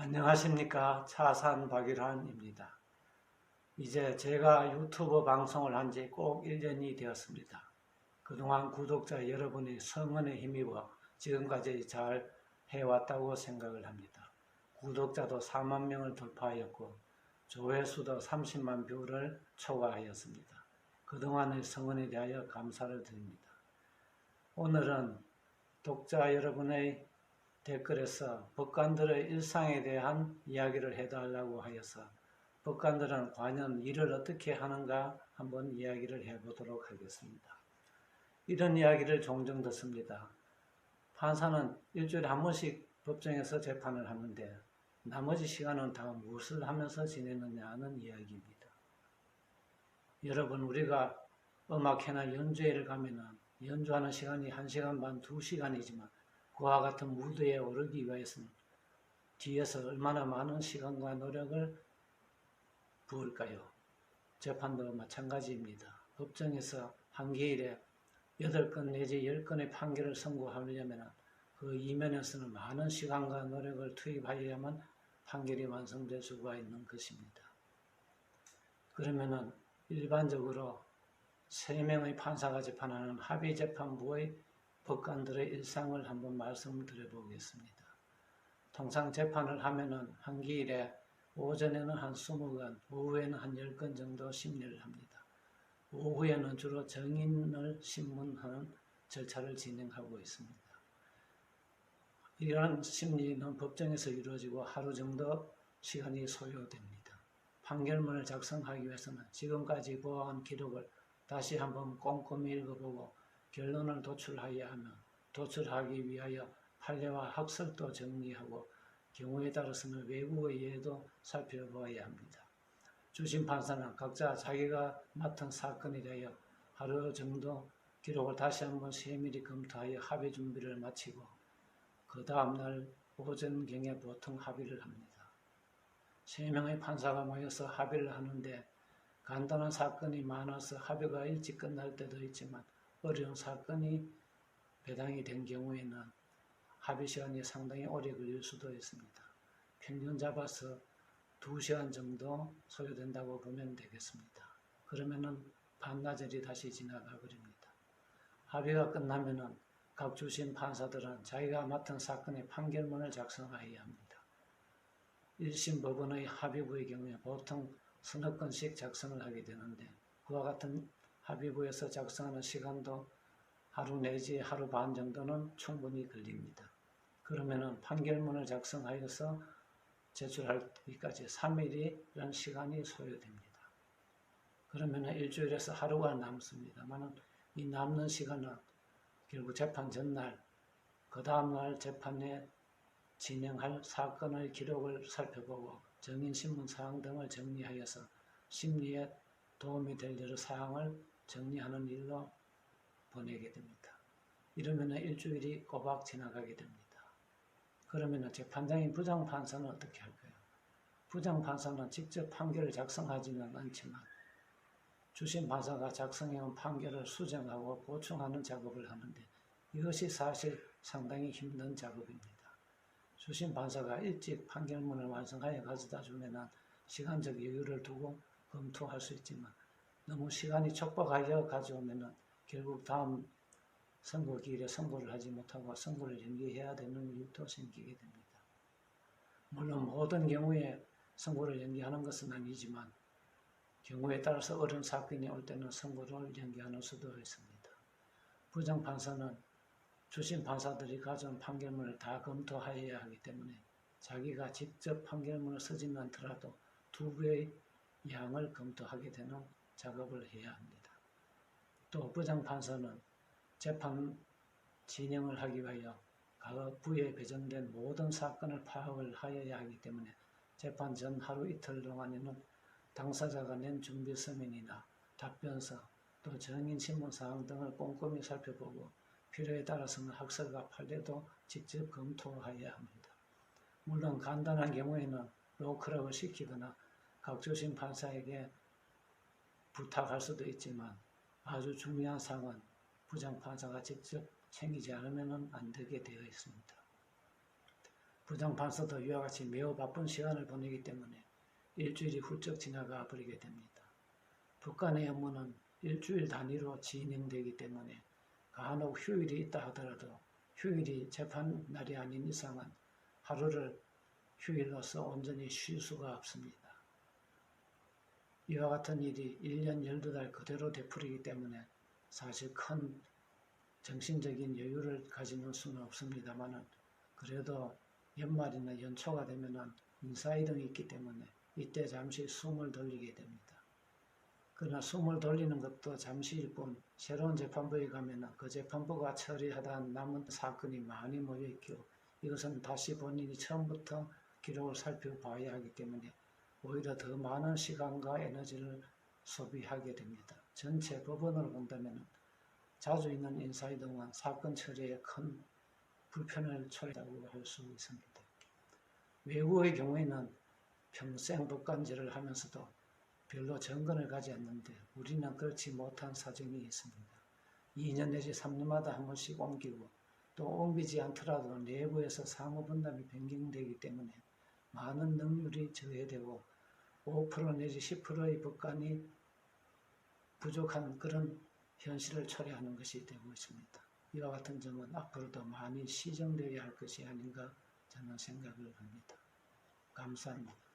안녕하십니까. 차산 박일환입니다. 이제 제가 유튜브 방송을 한 지 꼭 1년이 되었습니다. 그동안 구독자 여러분의 성원에 힘입어 지금까지 잘 해왔다고 생각을 합니다. 구독자도 4만 명을 돌파하였고 조회수도 30만 뷰를 초과하였습니다. 그동안의 성원에 대하여 감사를 드립니다. 오늘은 독자 여러분의 댓글에서 법관들의 일상에 대한 이야기를 해달라고 하여서 법관들은 과연 일을 어떻게 하는가 한번 이야기를 해보도록 하겠습니다. 이런 이야기를 종종 듣습니다. 판사는 일주일에 한 번씩 법정에서 재판을 하는데 나머지 시간은 다 무엇을 하면서 지내느냐 하는 이야기입니다. 여러분, 우리가 음악회나 연주회를 가면은 연주하는 시간이 1시간 반, 2시간이지만 그와 같은 무대에 오르기 위해서는 뒤에서 얼마나 많은 시간과 노력을 부을까요? 재판도 마찬가지입니다. 법정에서 한 개일에 8건 내지 10건의 판결을 선고하려면 그 이면에서는 많은 시간과 노력을 투입하여야만 판결이 완성될 수가 있는 것입니다. 그러면은 일반적으로 3명의 판사가 재판하는 합의재판부의 법관들의 일상을 한번 말씀드려 보겠습니다. 통상 재판을 하면은 한 기일에 오전에는 한 20건, 오후에는 한 10건 정도 심리를 합니다. 오후에는 주로 증인을 신문하는 절차를 진행하고 있습니다. 이런 심리는 법정에서 이루어지고 하루 정도 시간이 소요됩니다. 판결문을 작성하기 위해서는 지금까지 보아온 기록을 다시 한번 꼼꼼히 읽어보고 결론을 도출하기 위하여 판례와 학설도 정리하고 경우에 따라서는 외국의 예도 살펴보아야 합니다. 주심 판사는 각자 자기가 맡은 사건에 대하여 하루 정도 기록을 다시 한번 세밀히 검토하여 합의 준비를 마치고 그 다음날 오전경에 보통 합의를 합니다. 3명의 판사가 모여서 합의를 하는데 간단한 사건이 많아서 합의가 일찍 끝날 때도 있지만 어려운 사건이 배당이 된 경우에는 합의 시간이 상당히 오래 걸릴 수도 있습니다. 평균 잡아서 2시간 정도 소요된다고 보면 되겠습니다. 그러면은 반나절이 다시 지나가 버립니다. 합의가 끝나면은 각 주심 판사들은 자기가 맡은 사건의 판결문을 작성해야 합니다. 1심 법원의 합의부의 경우에 보통 서너 건씩 작성을 하게 되는데 그와 같은 합의부에서 작성하는 시간도 하루 내지 하루 반 정도는 충분히 걸립니다. 그러면은 판결문을 작성하여서 제출하기까지 3일이라는 시간이 소요됩니다. 그러면은 일주일에서 하루가 남습니다만은 이 남는 시간은 결국 재판 전날, 그 다음날 재판에 진행할 사건의 기록을 살펴보고 증인신문 사항 등을 정리하여서 심리에 도움이 될 여러 사항을 정리하는 일로 보내게 됩니다. 이러면 일주일이 꼬박 지나가게 됩니다. 그러면 재판장인 부장판사는 어떻게 할까요? 부장판사는 직접 판결을 작성하지는 않지만 주심판사가 작성해온 판결을 수정하고 보충하는 작업을 하는데 이것이 사실 상당히 힘든 작업입니다. 주심판사가 일찍 판결문을 완성하여 가져다 주면 시간적 여유를 두고 검토할 수 있지만 너무 시간이 촉박하여 가져오면 결국 다음 선고기일에 선고를 하지 못하고 선고를 연기해야 되는 일도 생기게 됩니다. 물론 모든 경우에 선고를 연기하는 것은 아니지만 경우에 따라서 어려운 사건이 올 때는 선고를 연기하는 수도 있습니다. 부장판사는 주심 판사들이 가져온 판결문을 다 검토하여야 하기 때문에 자기가 직접 판결문을 쓰지는 않더라도 2배의 양을 검토하게 되는 작업을 해야 합니다. 또 부장판사는 재판 진행을 하기 위하여 각 부에 배정된 모든 사건을 파악을 하여야 하기 때문에 재판 전 하루 이틀 동안에는 당사자가 낸 준비 서면이나 답변서 또 증인 신문 사항 등을 꼼꼼히 살펴보고 필요에 따라서는 학설과 판례도 직접 검토하여야 합니다. 물론 간단한 경우에는 로크락을 시키거나 각 주심 판사에게 부탁할 수도 있지만 아주 중요한 사항은 부장판사가 직접 챙기지 않으면 안 되게 되어 있습니다. 부장판사도 이와 같이 매우 바쁜 시간을 보내기 때문에 일주일이 훌쩍 지나가 버리게 됩니다. 북간의 업무는 일주일 단위로 진행되기 때문에 간혹 휴일이 있다 하더라도 휴일이 재판날이 아닌 이상은 하루를 휴일로서 온전히 쉴 수가 없습니다. 이와 같은 일이 1년 12달 그대로 되풀이기 때문에 사실 큰 정신적인 여유를 가지는 수는 없습니다만은 그래도 연말이나 연초가 되면은 인사이동이 있기 때문에 이때 잠시 숨을 돌리게 됩니다. 그러나 숨을 돌리는 것도 잠시일 뿐 새로운 재판부에 가면은 그 재판부가 처리하다 남은 사건이 많이 모여있고 이것은 다시 본인이 처음부터 기록을 살펴봐야 하기 때문에 오히려 더 많은 시간과 에너지를 소비하게 됩니다. 전체 법원을 본다면 자주 있는 인사이동은 사건 처리에 큰 불편을 초래한다고 할 수 있습니다. 외국의 경우에는 평생 법관제를 하면서도 별로 정권을 가지 않는데 우리는 그렇지 못한 사정이 있습니다. 2년 내지 3년마다 한 번씩 옮기고 또 옮기지 않더라도 내부에서 사무분담이 변경되기 때문에 많은 능률이 저해되고 5% 내지 10%의 법관이 부족한 그런 현실을 초래하는 것이 되고 있습니다. 이와 같은 점은 앞으로도 많이 시정되어야 할 것이 아닌가 저는 생각을 합니다. 감사합니다.